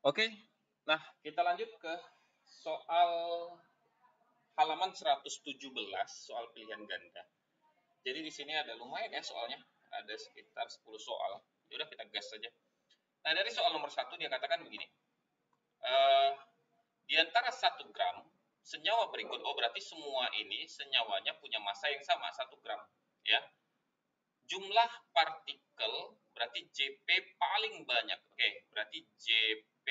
Oke, nah kita lanjut ke soal halaman 117, soal pilihan ganda. Jadi di sini ada lumayan ya soalnya, ada sekitar 10 soal. Ya udah kita gas saja. Nah, dari soal nomor 1 dia katakan begini. Eh, di antara 1 gram senyawa berikut, oh berarti semua ini senyawanya punya massa yang sama 1 gram, ya. Jumlah partikel berarti JP paling banyak. Oke, berarti JP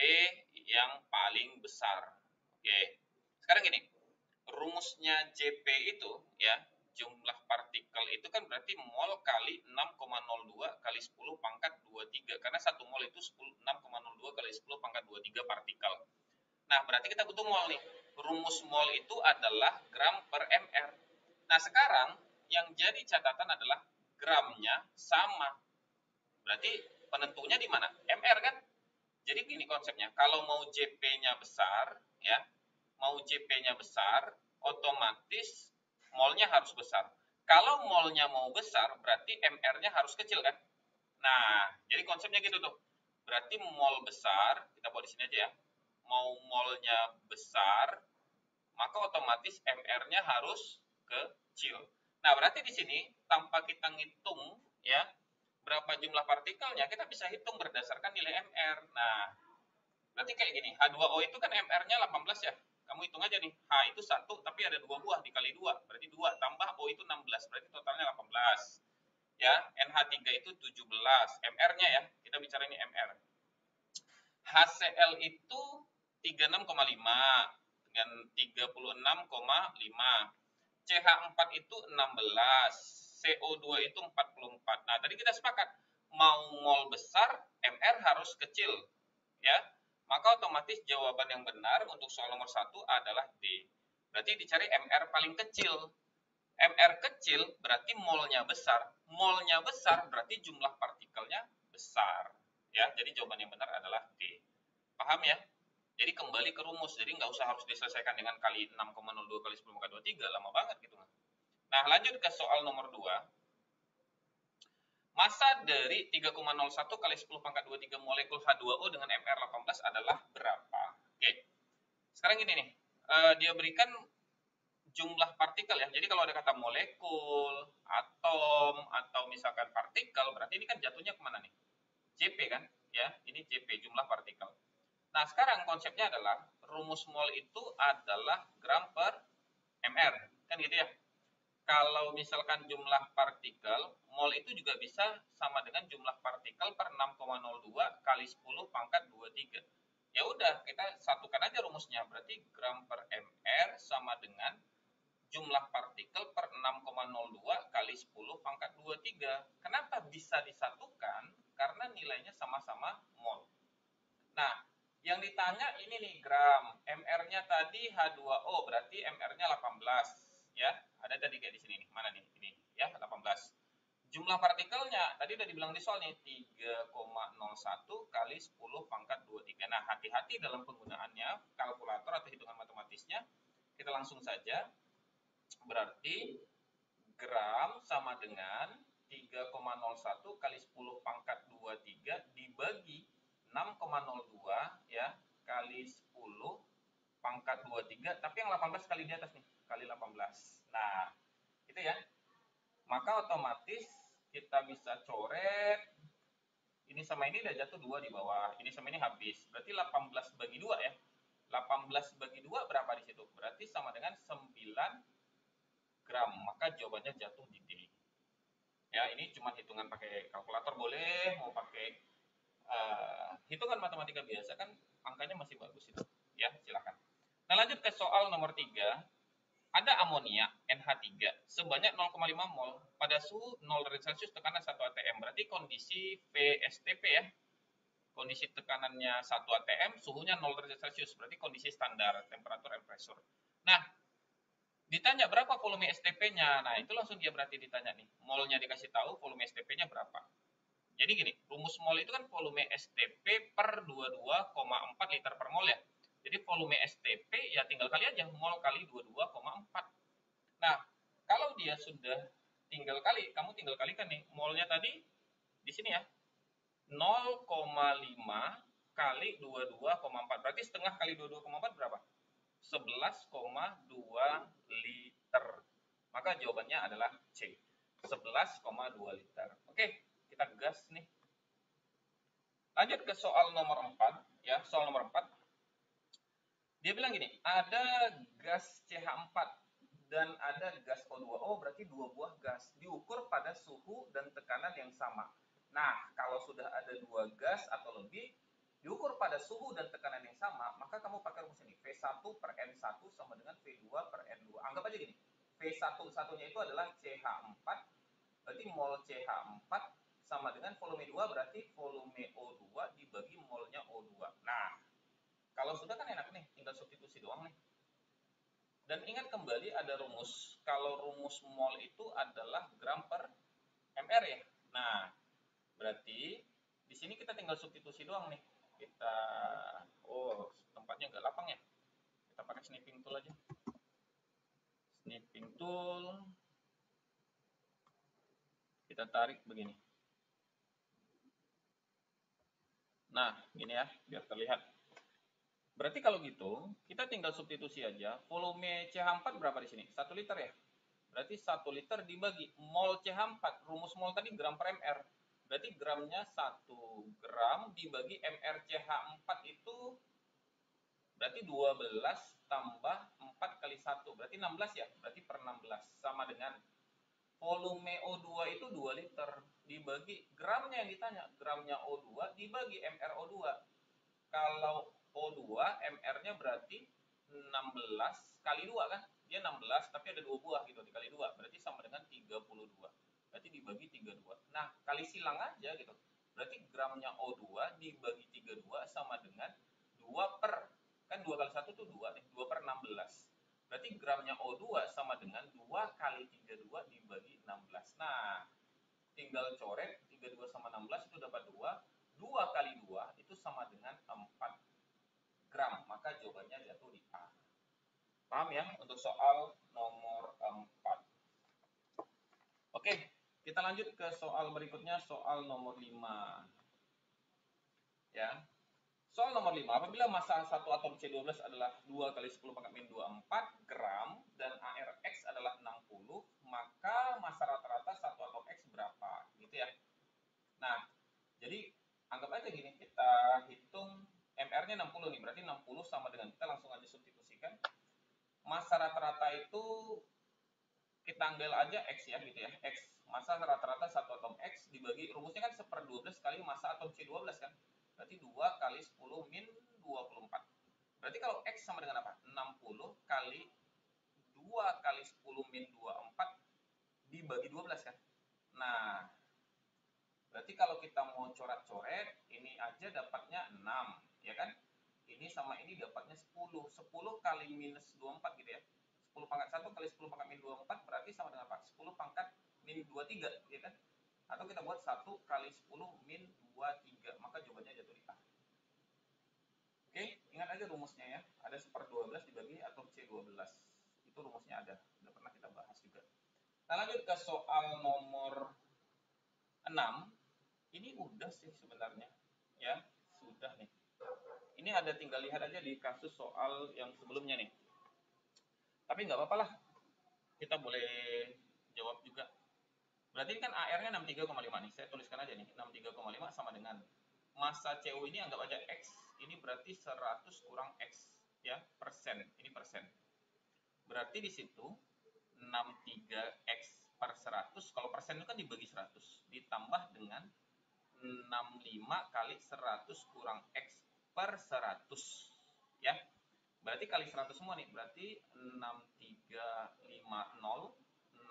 yang paling besar. Oke. Sekarang gini, rumusnya JP itu ya, jumlah partikel itu kan berarti mol kali 6,02 kali 10 pangkat 23, karena 1 mol itu 6,02 kali 10 pangkat 23 partikel. Nah, berarti kita butuh mol nih. Rumus mol itu adalah gram per mr. Nah, sekarang yang jadi catatan adalah gramnya sama. Berarti penentunya di mana? mr kan? Jadi gini konsepnya, kalau mau JP-nya besar ya, mau JP-nya besar, otomatis molnya harus besar. Kalau molnya mau besar, berarti MR-nya harus kecil kan? Nah, jadi konsepnya gitu tuh. Berarti mol besar, kita buat di sini aja ya. Mau molnya besar, maka otomatis MR-nya harus kecil. Nah, berarti di sini tanpa kita ngitung ya, berapa jumlah partikelnya, kita bisa hitung berdasarkan nilai MR. Nah, berarti kayak gini, H2O itu kan MR-nya 18 ya. Kamu hitung aja nih, H itu 1 tapi ada 2 buah dikali 2, berarti 2 tambah O itu 16, berarti totalnya 18. Ya, NH3 itu 17, MR-nya ya. Kita bicara ini MR. HCl itu 36,5 dengan 36,5. CH4 itu 16, CO2 itu 44. Nah, tadi kita sepakat mau mol besar, MR harus kecil, ya. Maka otomatis jawaban yang benar untuk soal nomor 1 adalah D. Berarti dicari MR paling kecil. MR kecil berarti molnya besar. Molnya besar berarti jumlah partikelnya besar. Ya, jadi jawaban yang benar adalah D. Paham ya? Jadi kembali ke rumus. Jadi nggak usah harus diselesaikan dengan kali 6,02 kali 10 kali 23. Lama banget gitu. Nah, lanjut ke soal nomor 2. Massa dari 3,01 kali 10 pangkat 23 molekul H2O dengan MR 18 adalah berapa? Oke. Sekarang gini nih. Dia berikan jumlah partikel ya. Jadi kalau ada kata molekul, atom, atau misalkan partikel, berarti ini kan jatuhnya kemana nih? JP kan? Ya, ini JP, jumlah partikel. Nah, sekarang konsepnya adalah rumus mol itu adalah gram per mr. Kan gitu ya? Kalau misalkan jumlah partikel, mol itu juga bisa sama dengan jumlah partikel per 6,02 kali 10 pangkat 23. Ya udah, kita satukan aja rumusnya. Berarti gram per mr sama dengan jumlah partikel per 6,02 kali 10 pangkat 23. Kenapa bisa disatukan? Karena nilainya sama-sama mol. Nah, yang ditanya ini nih gram. MR-nya tadi H2O, berarti MR-nya 18. Ya, ada tadi kayak di sini nih. Mana nih? Ini ya, 18. Jumlah partikelnya tadi udah dibilang di soal nih 3,01 kali 10 pangkat 23. Nah, hati-hati dalam penggunaannya kalkulator atau hitungan matematisnya. Kita langsung saja. Berarti gram sama dengan 3,01 kali 10 pangkat 23 dibagi 6,02 ya kali 10 pangkat 23, tapi yang 18 kali di atas nih, kali 18. Nah, itu ya. Maka otomatis kita bisa coret ini sama ini udah jatuh 2 di bawah. Ini sama ini habis. Berarti 18 bagi 2 ya. 18 bagi 2 berapa di situ? Berarti sama dengan 9 gram. Maka jawabannya jatuh di D. Ya, ini cuma hitungan pakai kalkulator boleh, mau pakai hitungan matematika biasa kan angkanya masih bagus itu. Ya, silakan. Nah, lanjut ke soal nomor 3. Ada amonia NH3 sebanyak 0,5 mol pada suhu 0 derajat Celcius tekanan 1 atm. Berarti kondisi VSTP ya. Kondisi tekanannya 1 atm, suhunya 0 derajat Celcius. Berarti kondisi standar temperatur and pressure. Nah, ditanya berapa volume STP-nya. Nah, itu langsung dia berarti ditanya nih. Molnya dikasih tahu, volume STP-nya berapa. Jadi gini, rumus mol itu kan volume STP per 22,4 liter per mol ya. Jadi volume STP ya tinggal kali aja, mol kali 22,4. Nah, kalau dia sudah tinggal kali, kamu tinggal kalikan nih. Molnya tadi di sini ya. 0,5 kali 22,4. Berarti setengah kali 22,4 berapa? 11,2 liter. Maka jawabannya adalah C. 11,2 liter. Oke, kita gas nih. Lanjut ke soal nomor 4. Ya, soal nomor 4. Dia bilang gini, ada gas CH4 dan ada gas O2. Oh, berarti dua buah gas. Diukur pada suhu dan tekanan yang sama. Nah, kalau sudah ada dua gas atau lebih, diukur pada suhu dan tekanan yang sama, maka kamu pakai rumus ini. V1 per N1 sama dengan V2 per N2. Anggap aja gini, V1 satunya itu adalah CH4, berarti mol CH4 sama dengan volume 2, berarti volume O2 dibagi molnya O2. Nah, kalau sudah kan enak nih, tinggal substitusi doang nih. Dan ingat kembali ada rumus. Kalau rumus mol itu adalah gram per mr ya. Nah, berarti di sini kita tinggal substitusi doang nih. Kita, tempatnya agak lapang ya. Kita pakai snipping tool aja. Snipping tool. Kita tarik begini. Nah, gini ya, biar terlihat. Berarti kalau gitu, kita tinggal substitusi aja. Volume CH4 berapa di sini? 1 liter ya? Berarti 1 liter dibagi mol CH4. Rumus mol tadi gram per mr. Berarti gramnya 1 gram dibagi mr CH4 itu berarti 12 tambah 4 kali 1. Berarti 16 ya? Berarti per 16. Sama dengan volume O2 itu 2 liter. Dibagi gramnya yang ditanya. Gramnya O2 dibagi mr O2. Kalau O2 mr-nya berarti 16 kali 2 kan? Dia 16 tapi ada 2 buah gitu dikali 2. Berarti sama dengan 32. Berarti dibagi 32. Nah, kali silang aja gitu. Berarti gramnya O2 dibagi 32 sama dengan 2 per, kan 2 kali 1 itu 2 nih, 2 per 16. Berarti gramnya O2 sama dengan 2 kali 32 dibagi 16. Nah, tinggal coret 32 sama 16 itu dapat 2. 2 kali 2 itu sama dengan 4 gram. Maka jawabannya jatuh di A. Paham ya untuk soal nomor 4. Oke, kita lanjut ke soal berikutnya, soal nomor 5. Ya. Soal nomor 5, apabila massa satu atom C12 adalah 2 kali 10 pangkat min 24 gram dan ARX adalah 60, maka massa rata-rata satu atom X berapa? Gitu ya. Nah, jadi anggap aja gini, kita hitung MR-nya 60 nih, berarti 60 sama dengan, kita langsung aja substitusikan. Massa rata-rata itu kita ambil aja X ya, gitu ya. X, massa rata-rata satu atom X dibagi, rumusnya kan 1/12 kali massa atom C12 kan. Berarti 2 kali 10 min 24. Berarti kalau X sama dengan apa? 60 kali 2 kali 10 min 24 dibagi 12 kan. Nah, berarti kalau kita mau coret-coret, ini aja dapatnya 6, ya kan? Ini sama ini dapatnya 10. 10 kali minus 24 gitu ya. 10 pangkat 1 kali 10 pangkat min 24 berarti sama dengan apa? 10 pangkat min 23, ya kan? Atau kita buat 1 kali 10 min 23, maka jawabannya jatuh di A. Oke, ingat aja rumusnya ya. Ada 1/12 dibagi atom C12. Itu rumusnya ada. Udah pernah kita bahas juga. Nah, lanjut ke soal nomor 6. Ini udah sih sebenarnya. Ya, sudah nih. Ini ada tinggal lihat aja di kasus soal yang sebelumnya nih. Tapi nggak apa-apa lah. Kita boleh jawab juga. Berarti ini kan AR-nya 63,5 nih. Saya tuliskan aja nih. 63,5 sama dengan massa CO ini anggap aja X. Ini berarti 100 kurang X. Ya, persen. Ini persen. Berarti di situ 63X per 100. Kalau persen itu kan dibagi 100. Ditambah dengan 65 kali 100 kurang X per 100. Ya, berarti kali 100 semua nih. Berarti 6350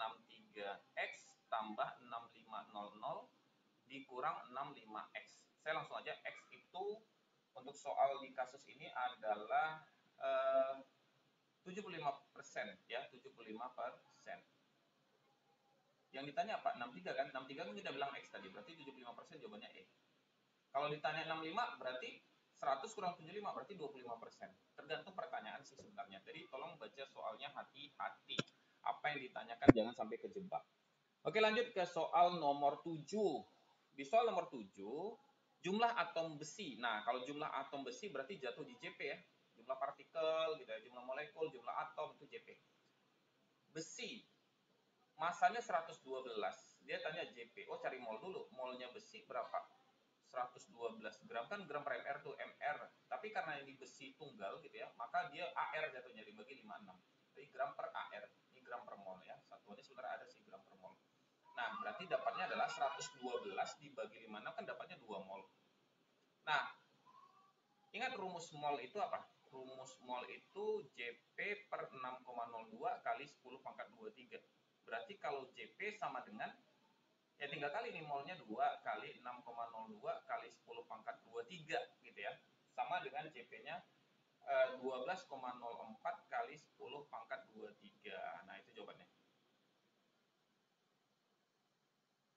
63X tambah 6500 dikurang 65X. Saya langsung aja, X itu untuk soal di kasus ini adalah 75% ya, 75%. Yang ditanya apa? 63 kan? 63 kan kita bilang X tadi, berarti 75% jawabannya E. Kalau ditanya 65 berarti 100 kurang 75 berarti 25%. Tergantung pertanyaan sih sebenarnya. Jadi tolong baca soalnya hati-hati. Apa yang ditanyakan jangan sampai kejebak. Oke, lanjut ke soal nomor 7. Di soal nomor 7 Jumlah atom besi. Nah, kalau jumlah atom besi berarti jatuh di JP ya. Jumlah partikel gitu ya, jumlah molekul, jumlah atom itu JP. Besi. Masanya 112. Dia tanya JP. Oh, cari mol dulu. Molnya besi berapa? 112 gram, kan gram per mr tuh mr. Tapi karena ini besi tunggal gitu ya, maka dia AR jatuhnya dibagi 56. Jadi gram per AR. Ini gram per mol ya. Satuannya sebenarnya ada sih gram per mol. Nah, berarti dapatnya adalah 112 dibagi 56 kan dapatnya 2 mol. Nah, ingat rumus mol itu apa? Rumus mol itu JP per 6,02 kali 10 pangkat 23. Berarti kalau JP sama dengan, ya tinggal kali nih, molnya 2 kali 6,02 kali 10 pangkat 23 gitu ya. Sama dengan JP-nya 12,04 kali 10 pangkat 23. Nah, itu jawabannya.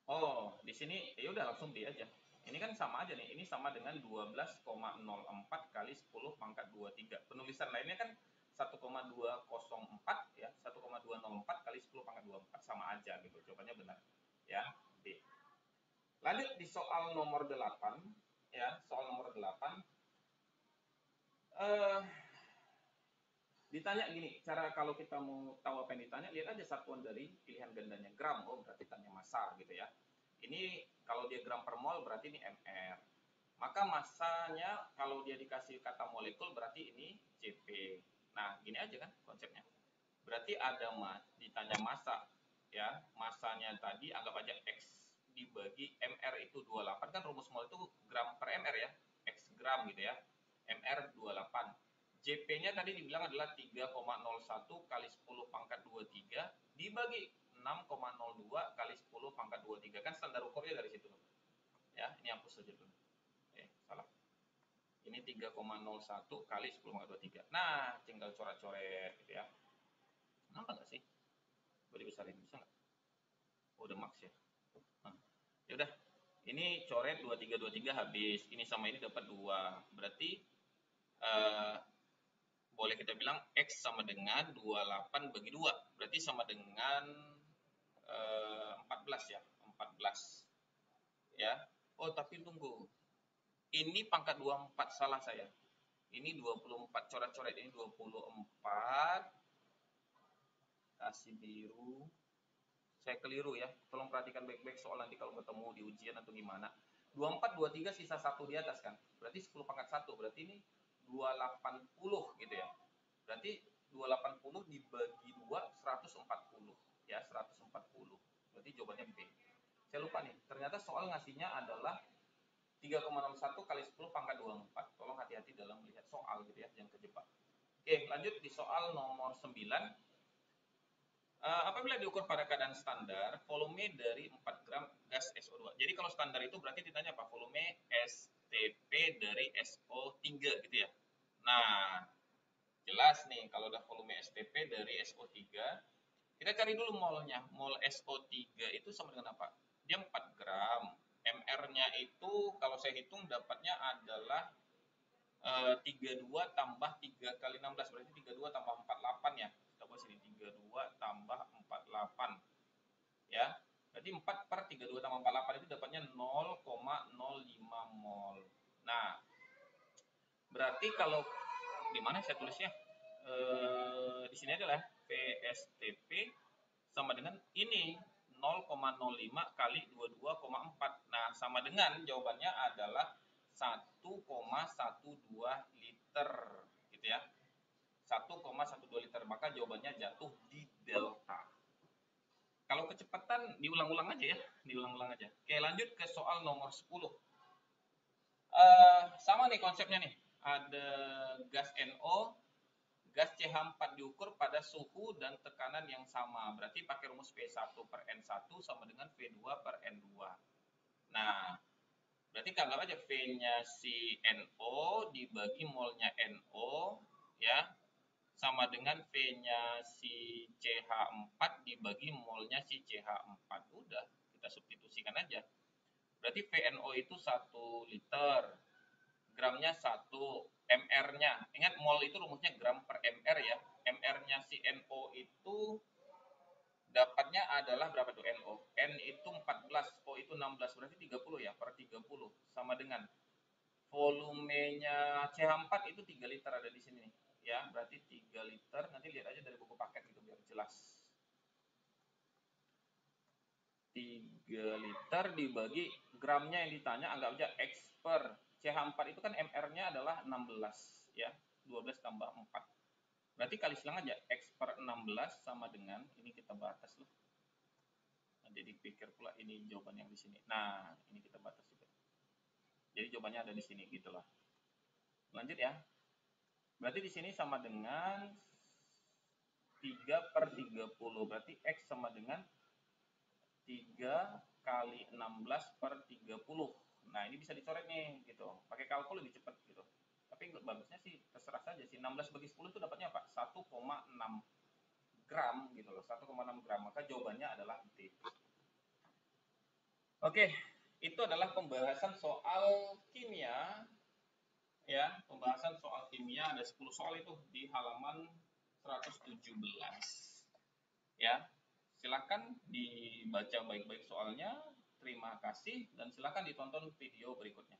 Oh, di sini ya udah langsung D aja. Ini kan sama aja nih. Ini sama dengan 12,04 kali 10 pangkat 23. Penulisan lainnya kan 1,204 ya, 1,204 kali 10 pangkat 24 sama aja gitu. Jawabannya benar. Ya, D. Lanjut di soal nomor 8 ya, soal nomor 8. Ditanya gini, cara kalau kita mau tahu apa yang ditanya, lihat aja satuan dari pilihan gandanya, gram. Oh, berarti tanya massa gitu ya. Ini kalau dia gram per mol berarti ini mr. Maka massanya kalau dia dikasih kata molekul berarti ini Cp. Nah, gini aja kan konsepnya. Berarti ada ditanya massa ya. Massanya tadi anggap aja X dibagi mr itu 28, kan rumus mol itu gram per mr ya. X gram gitu ya. mr 28. JP-nya tadi dibilang adalah 3,01 kali 10 pangkat 23 dibagi 6,02 kali 10 pangkat 23. Kan standar ukurnya dari situ. Ya, ini hapus saja dulu. Salah. Ini 3,01 kali 10 pangkat 23. Nah, tinggal coret-coret gitu ya. Kenapa nggak sih? Boleh besarin, bisa nggak? Oh, udah max ya. Nah, ya udah. Ini coret 23 habis. Ini sama ini dapat 2. Berarti boleh kita bilang X sama dengan 28 bagi 2. Berarti sama dengan 14 ya. 14. Ya. Oh, tapi tunggu. Ini pangkat 24, salah saya. Ini 24, coret-coret ini 24. Kasih biru. Saya keliru ya. Tolong perhatikan baik-baik soal nanti kalau ketemu di ujian atau gimana. 24, 23 sisa 1 di atas kan. Berarti 10 pangkat 1. Berarti ini 280 gitu ya. Berarti 280 dibagi 2 140 ya, 140. Berarti jawabannya B. Saya lupa nih, ternyata soal ngasihnya adalah 3,01 kali 10 pangkat 24. Tolong hati-hati dalam melihat soal gitu ya, jangan kejebak. Oke, lanjut di soal nomor 9. Apabila diukur pada keadaan standar, volume dari 4 gram gas SO2. Jadi kalau standar itu berarti ditanya apa? Volume STP dari SO3 gitu ya. Nah, jelas nih kalau udah volume STP dari SO3, kita cari dulu molnya. Mol SO3 itu sama dengan apa? Dia 4 gram. MR-nya itu kalau saya hitung dapatnya adalah 32 tambah 3 kali 16. Berarti 32 tambah 48 ya. Kita buat sini 32 tambah 48. Ya. Berarti 4 per 32 tambah 48 itu dapatnya 0,05 mol. Nah, berarti kalau di mana saya tulisnya? Di sini adalah VSTP sama dengan ini 0,05 kali 22,4. Nah, sama dengan jawabannya adalah 1,12 liter gitu ya. 1,12 liter, maka jawabannya jatuh di delta. Kalau kecepatan diulang-ulang aja ya, diulang-ulang aja. Oke, lanjut ke soal nomor 10. Sama nih konsepnya nih. Ada gas NO, gas CH4 diukur pada suhu dan tekanan yang sama. Berarti pakai rumus V1 per N1 sama dengan V2 per N2. Nah, berarti anggap aja V-nya si NO dibagi molnya NO ya, sama dengan V-nya si CH4 dibagi molnya si CH4. Udah, kita substitusikan aja. Berarti VNO itu 1 liter. Gramnya 1, MR-nya. Ingat mol itu rumusnya gram per MR ya. MR-nya si NO itu dapatnya adalah berapa tuh NO? N itu 14, O itu 16, berarti 30 ya, per 30 sama dengan volumenya CH4 itu 3 liter ada di sini nih. Ya, berarti 3 liter, nanti lihat aja dari buku paket gitu biar jelas. 3 liter dibagi gramnya yang ditanya, anggap aja X per CH4 itu kan MR-nya adalah 16 ya, 12 tambah 4. Berarti kali silang aja X per 16 sama dengan, ini kita batas loh. Nah, jadi pikir pula ini jawaban yang di sini. Nah, ini kita batas juga. Jadi jawabannya ada di sini gitulah. Lanjut ya. Berarti di sini sama dengan 3 per 30. Berarti X sama dengan 3 kali 16 per 30. Nah, ini bisa dicoret nih gitu. Pakai kalkul lebih cepat gitu. Tapi bagusnya sih terserah saja sih. 16 bagi 10 itu dapatnya apa? 1,6 gram gitu loh. 1,6 gram. Maka jawabannya adalah D. Oke, itu adalah pembahasan soal kimia ya. Pembahasan soal kimia ada 10 soal itu di halaman 117. Ya. Silakan dibaca baik-baik soalnya. Terima kasih dan silakan ditonton video berikutnya.